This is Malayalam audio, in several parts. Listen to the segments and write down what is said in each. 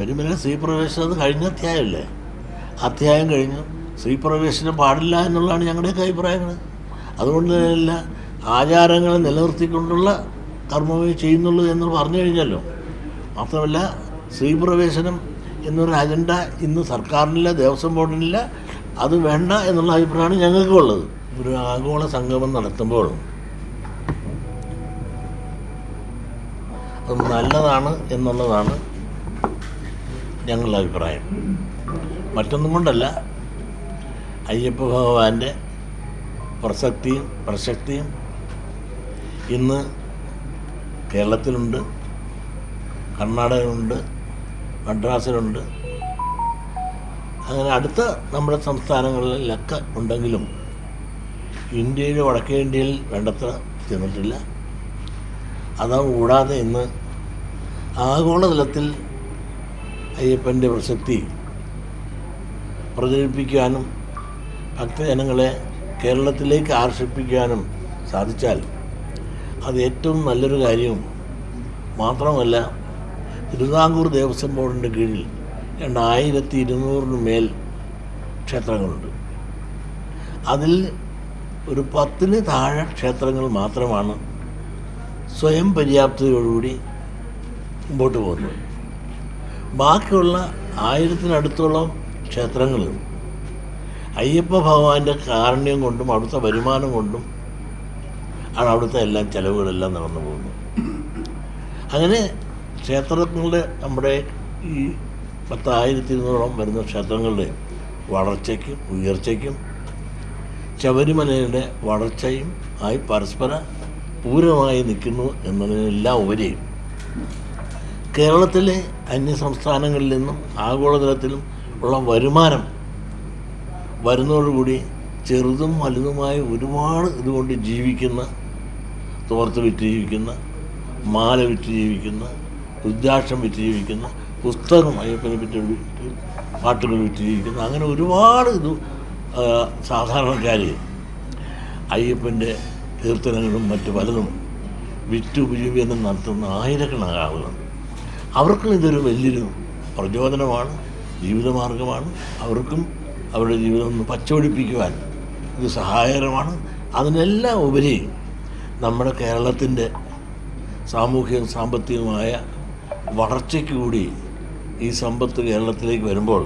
ശബരിമല സ്ത്രീ പ്രവേശനം അത് കഴിഞ്ഞ അധ്യായമല്ലേ, അധ്യായം കഴിഞ്ഞു. സ്ത്രീ പ്രവേശനം പാടില്ല എന്നുള്ളതാണ് ഞങ്ങളുടെയൊക്കെ അഭിപ്രായങ്ങൾ. അതുകൊണ്ട് തന്നെയല്ല ആചാരങ്ങളെ നിലനിർത്തിക്കൊണ്ടുള്ള കർമ്മമേ ചെയ്യുന്നുള്ളൂ എന്ന് പറഞ്ഞു കഴിഞ്ഞല്ലോ. മാത്രമല്ല സ്ത്രീ പ്രവേശനം എന്നൊരു അജണ്ട ഇന്ന് സർക്കാരിനില്ല, ദേവസ്വം ബോർഡിനില്ല. അത് വേണ്ട എന്നുള്ള അഭിപ്രായമാണ് ഞങ്ങൾക്കുള്ളത്. ഒരു ആഗോള സംഗമം നടത്തുമ്പോൾ അത് നല്ലതാണ് എന്നുള്ളതാണ് ഞങ്ങളുടെ അഭിപ്രായം. മറ്റൊന്നും കൊണ്ടല്ല, അയ്യപ്പ ഭഗവാന്റെ പ്രസക്തിയും ഇന്ന് കേരളത്തിലുണ്ട്, കർണാടകയിലുണ്ട്, മദ്രാസിലുണ്ട്, അങ്ങനെ അടുത്ത നമ്മുടെ സംസ്ഥാനങ്ങളിലൊക്കെ ഉണ്ടെങ്കിലും ഇന്ത്യയിൽ, വടക്കേ ഇന്ത്യയിൽ വേണ്ടത്ര ചെന്നിട്ടില്ല. അതുകൂടാതെ ഇന്ന് ആഗോളതലത്തിൽ അയ്യപ്പൻ്റെ പ്രസക്തി പ്രചരിപ്പിക്കാനും ഭക്തജനങ്ങളെ കേരളത്തിലേക്ക് ആകർഷിപ്പിക്കാനും സാധിച്ചാൽ അത് ഏറ്റവും നല്ലൊരു കാര്യവും. മാത്രമല്ല, തിരുവിതാംകൂർ ദേവസ്വം ബോർഡിൻ്റെ കീഴിൽ 2200 മേൽ ക്ഷേത്രങ്ങളുണ്ട്. അതിൽ ഒരു 10 താഴെ ക്ഷേത്രങ്ങൾ മാത്രമാണ് സ്വയം പര്യാപ്തതയോടുകൂടി മുമ്പോട്ട് പോകുന്നത്. ബാക്കിയുള്ള 1000-നടുത്തോളം ക്ഷേത്രങ്ങൾ അയ്യപ്പ ഭഗവാന്റെ കാരുണ്യം കൊണ്ടും അവിടുത്തെ വരുമാനം കൊണ്ടും ആണ് അവിടുത്തെ എല്ലാം ചിലവുകളെല്ലാം നടന്നു പോകുന്നത്. അങ്ങനെ ക്ഷേത്രങ്ങളുടെ നമ്മുടെ ഈ 10,200 വരുന്ന ക്ഷേത്രങ്ങളുടെ വളർച്ചയ്ക്കും ഉയർച്ചയ്ക്കും ശബരിമലയുടെ വളർച്ചയും ആയി പരസ്പര പൂരകമായി നിൽക്കുന്നു എന്നതിനെല്ലാം ഉപരി കേരളത്തിലെ അന്യസംസ്ഥാനങ്ങളിൽ നിന്നും ആഗോളതലത്തിലും ഉള്ള വരുമാനം വരുന്നതോടുകൂടി ചെറുതും വലുതുമായ ഒരുപാട് ഇതുകൊണ്ട് ജീവിക്കുന്ന, തോർത്ത് വിറ്റ് ജീവിക്കുന്ന, മാല വിറ്റ് ജീവിക്കുന്ന, രുദ്രാക്ഷം വിറ്റ് ജീവിക്കുന്ന, പുസ്തകം അയ്യപ്പനെ പറ്റി പാട്ടുകൾ വിറ്റ് ജീവിക്കുന്ന, അങ്ങനെ ഒരുപാട് സാധാരണക്കാർ അയ്യപ്പൻ്റെ കീർത്തനങ്ങളും മറ്റു പലതും വിറ്റ് ഉപജീവനം നടത്തുന്ന ആയിരക്കണക്കിന് ആളുകളുണ്ട്. അവർക്കും ഇതൊരു വലിയൊരു പ്രചോദനമാണ്, ജീവിതമാർഗമാണ്. അവർക്കും അവരുടെ ജീവിതം ഒന്ന് പച്ചപിടിപ്പിക്കുവാൻ ഇത് സഹായകരമാണ്. അതിനെല്ലാം ഉപരി നമ്മുടെ കേരളത്തിൻ്റെ സാമൂഹികവും സാമ്പത്തികവുമായ വളർച്ചയ്ക്ക് കൂടി ഈ സമ്പത്ത് കേരളത്തിലേക്ക് വരുമ്പോൾ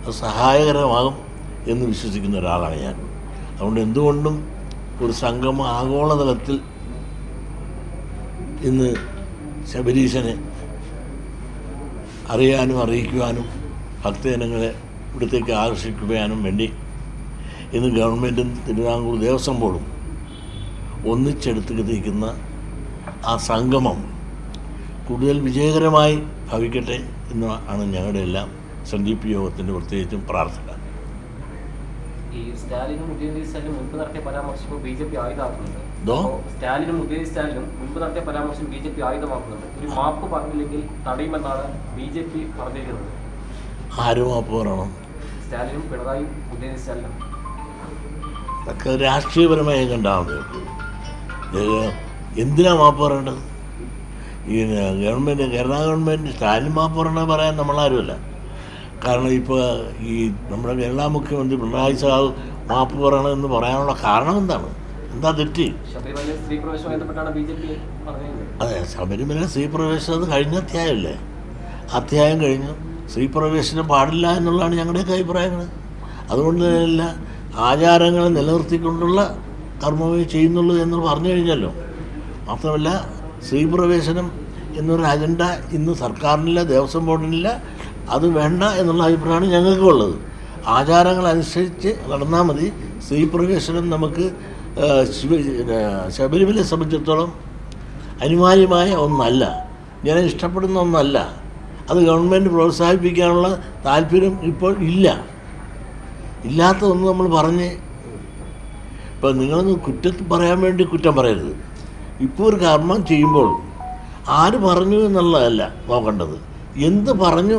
അത് സഹായകരമാകും എന്ന് വിശ്വസിക്കുന്ന ഒരാളാണ് ഞാൻ. അതുകൊണ്ട് എന്തുകൊണ്ടും ഒരു സംഗമം ആഗോളതലത്തിൽ ഇന്ന് ശബരീശനെ അറിയാനും അറിയിക്കുവാനും ഭക്തജനങ്ങളെ ഇവിടത്തേക്ക് ആകർഷിക്കുവാനും വേണ്ടി ഇന്ന് ഗവൺമെൻറ്റും തിരുവിതാംകൂർ ദേവസ്വം ബോർഡും ഒന്നിച്ചെടുത്തിരിക്കുന്ന ആ സംഗമം കൂടുതൽ വിജയകരമായി ഭവിക്കട്ടെ എന്നാണ് ഞങ്ങളുടെ എല്ലാം സന്ദീപ് യോഗത്തിൻ്റെ പ്രത്യേകിച്ചും പ്രാർത്ഥന. ഈ സ്റ്റാലിനും ഉദയനിധി സ്റ്റാലിനും മുൻപ് നടത്തിയ പരാമർശം ബി.ജെ.പി. ആയുധമാക്കുന്നുണ്ട്. സ്റ്റാലിനും ഉദയനിധി സ്റ്റാലിനും മുൻപ് നടത്തിയ പരാമർശം ബി.ജെ.പി. ആയുധമാക്കുന്നുണ്ട്. ഒരു മാപ്പ് പറഞ്ഞില്ലെങ്കിൽ തടയുമെന്നാണ് ബി.ജെ.പി. പറഞ്ഞിരിക്കുന്നത്. ആര് മാപ്പ് പറയണം? സ്റ്റാലിനും പിണറായിയും ഉദയനിധി സ്റ്റാലിനും. അതൊക്കെ രാഷ്ട്രീയപരമായി കണ്ടാൽ മതി. എന്തിനാ മാപ്പ് പറയേണ്ടത്? ഈ ഗവൺമെൻറ്, കേരള ഗവൺമെൻറ് സ്റ്റാലിൻ മാപ്പ് പറയണമെന്ന് പറയാൻ നമ്മളാരുമല്ല. കാരണം ഇപ്പോൾ ഈ നമ്മുടെ കേരള മുഖ്യമന്ത്രി പിണറായി സാഹു മാപ്പ് പറയണമെന്ന് പറയാനുള്ള കാരണം എന്താണ്? എന്താ തെറ്റ്? അതെ, ശബരിമല സ്ത്രീ പ്രവേശനം അത് കഴിഞ്ഞ അധ്യായമല്ലേ, അധ്യായം കഴിഞ്ഞു. സ്ത്രീ പ്രവേശനം പാടില്ല എന്നുള്ളതാണ് ഞങ്ങളുടെയൊക്കെ അഭിപ്രായങ്ങൾ. അതുകൊണ്ട് തന്നെയല്ല ആചാരങ്ങളെ നിലനിർത്തിക്കൊണ്ടുള്ള കർമ്മമേ ചെയ്യുന്നുള്ളൂ എന്ന് പറഞ്ഞു കഴിഞ്ഞല്ലോ. മാത്രമല്ല സ്ത്രീ പ്രവേശനം എന്നൊരു അജണ്ട ഇന്ന് സർക്കാരിനില്ല, ദേവസ്വം ബോർഡിനില്ല. അത് വേണ്ട എന്നുള്ള അഭിപ്രായമാണ് ഞങ്ങൾക്കുള്ളത്. ആചാരങ്ങളനുസരിച്ച് നടന്നാൽ മതി. സ്ത്രീ പ്രവേശനം നമുക്ക് ശബരിമലയെ സംബന്ധിച്ചിടത്തോളം അനിവാര്യമായ ഒന്നല്ല, ഞാൻ ഇഷ്ടപ്പെടുന്ന ഒന്നല്ല. അത് ഗവൺമെൻറ് പ്രോത്സാഹിപ്പിക്കാനുള്ള താല്പര്യം ഇപ്പോൾ ഇല്ലാത്തതൊന്നും നമ്മൾ പറഞ്ഞ് ഇപ്പം നിങ്ങളൊന്ന് കുറ്റം പറയാൻ വേണ്ടി കുറ്റം പറയരുത്. ഇപ്പോൾ ഒരു കർമ്മം ചെയ്യുമ്പോൾ ആര് പറഞ്ഞു എന്നുള്ളതല്ല നോക്കേണ്ടത്, എന്ത് പറഞ്ഞു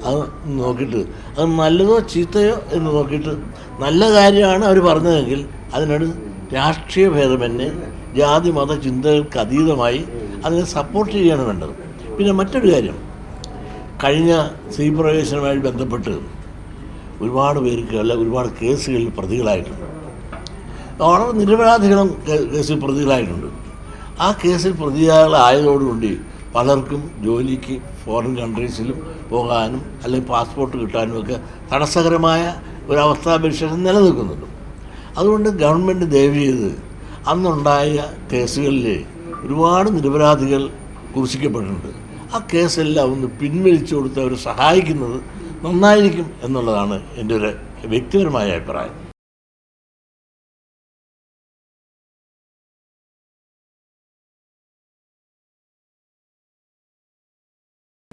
അത് നോക്കിയിട്ട് അത് നല്ലതോ ചീത്തയോ എന്ന് നോക്കിയിട്ട് നല്ല കാര്യമാണ് അവർ പറഞ്ഞതെങ്കിൽ അതിനോട് രാഷ്ട്രീയ ഭേദമന്യേ ജാതി മത ചിന്തകൾക്ക് അതീതമായി അതിനെ സപ്പോർട്ട് ചെയ്യാണ് വേണ്ടത്. പിന്നെ മറ്റൊരു കാര്യം, കഴിഞ്ഞ സ്ത്രീ പ്രവേശനവുമായി ബന്ധപ്പെട്ട് ഒരുപാട് പേർക്ക് ഒരുപാട് കേസുകളിൽ പ്രതികളായിട്ടുണ്ട്. വളരെ നിരപരാധികളും കേസിൽ പ്രതികളായിട്ടുണ്ട്. ആ കേസിൽ പ്രതികളായതോടുകൂടി പലർക്കും ജോലിക്ക് ഫോറിൻ കൺട്രീസിലും പോകാനും അല്ലെങ്കിൽ പാസ്പോർട്ട് കിട്ടാനുമൊക്കെ തടസ്സകരമായ ഒരവസ്ഥാവിശേഷം നിലനിൽക്കുന്നുണ്ട്. അതുകൊണ്ട് ഗവൺമെൻറ് ദയവ് ചെയ്ത് അന്നുണ്ടായ കേസുകളിൽ ഒരുപാട് നിരപരാധികൾ കുറിച്ചിക്കപ്പെട്ടിട്ടുണ്ട്. ആ കേസെല്ലാം ഒന്ന് പിൻവലിച്ചു കൊടുത്ത് അവർ സഹായിക്കുന്നത് നന്നായിരിക്കും എന്നുള്ളതാണ് എൻ്റെ ഒരു വ്യക്തിപരമായ അഭിപ്രായം.